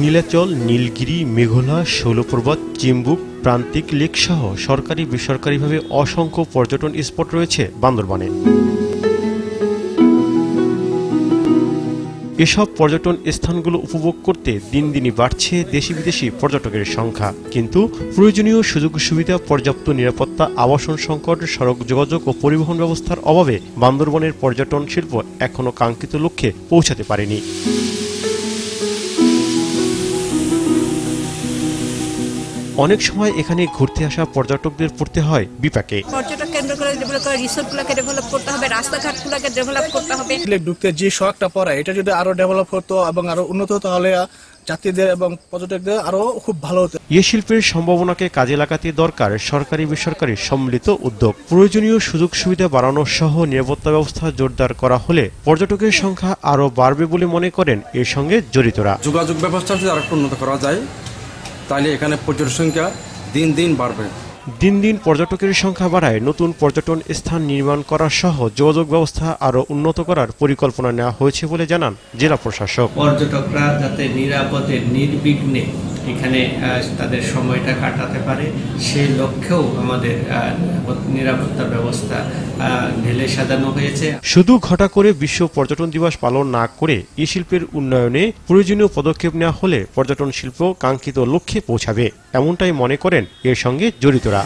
নীলাচল, নীলগিরি, মেঘলা, শৈলপর্বত, চিম্বুক, প্রান্তিক লেক সহ সরকারি বেসরকারিভাবে অসংখ্য পর্যটন স্পট রয়েছে বান্দরবানে। এসব পর্যটন স্থানগুলো উপভোগ করতে দিন দিনই বাড়ছে দেশি বিদেশি পর্যটকের সংখ্যা, কিন্তু প্রয়োজনীয় সুযোগ সুবিধা, পর্যাপ্ত নিরাপত্তা, আবাসন সংকট, সড়ক যোগাযোগ ও পরিবহন ব্যবস্থার অভাবে বান্দরবানের পর্যটন শিল্প এখনো কাঙ্ক্ষিত লক্ষ্যে পৌঁছাতে পারেনি। অনেক সময় এখানে ঘুরতে আসা পর্যটকদের পড়তে হয় বিপাকে। পর্যটক কেন্দ্রগুলো ডেভেলপ করে, রিসোর্টগুলোকে ডেভেলপ করতে হবে, রাস্তাঘাটগুলোকে ডেভেলপ করতে হবে। ঢুকতে যে শখটা পড়ে এটা যদি আরো ডেভেলপ হতো এবং আরো উন্নত হতো তাহলে যাত্রীদের এবং পর্যটকদের আরো খুব ভালো হতো। এ শিল্পের সম্ভাবনাকে কাজে লাগাতে দরকার সরকারি বেসরকারি সম্মিলিত উদ্যোগ। প্রয়োজনীয় সুযোগ সুবিধা বাড়ানো সহ নিরাপত্তা ব্যবস্থা জোরদার করা হলে পর্যটকের সংখ্যা আরো বাড়বে বলে মনে করেন এর সঙ্গে জড়িতরা। যোগাযোগ ব্যবস্থা যদি আরেকটু উন্নত করা যায় তাহলে এখানে পর্যটকের সংখ্যা দিন দিন বাড়বে। দিন দিন পর্যটকের সংখ্যা বাড়ায় নতুন পর্যটন স্থান নির্মাণ করা সহ যোগাযোগ ব্যবস্থা আরো উন্নত করার পরিকল্পনা নেওয়া হয়েছে বলে জানান জেলা প্রশাসক। পর্যটকরা যাতে নিরাপদে নির্বিঘ্নে এখানে তাদের সময়টা কাটাতে পারে সেই লক্ষ্যেও আমাদের নিরাপত্তা ব্যবস্থা ঢেলে সাজানো হয়েছে। শুধু ঘটা করে বিশ্ব পর্যটন দিবস পালন না করে এই শিল্পের উন্নয়নে প্রয়োজনীয় পদক্ষেপ নেওয়া হলে পর্যটন শিল্প কাঙ্ক্ষিত লক্ষ্যে পৌঁছাবে, এমনটাই মনে করেন এর সঙ্গে জড়িতরা।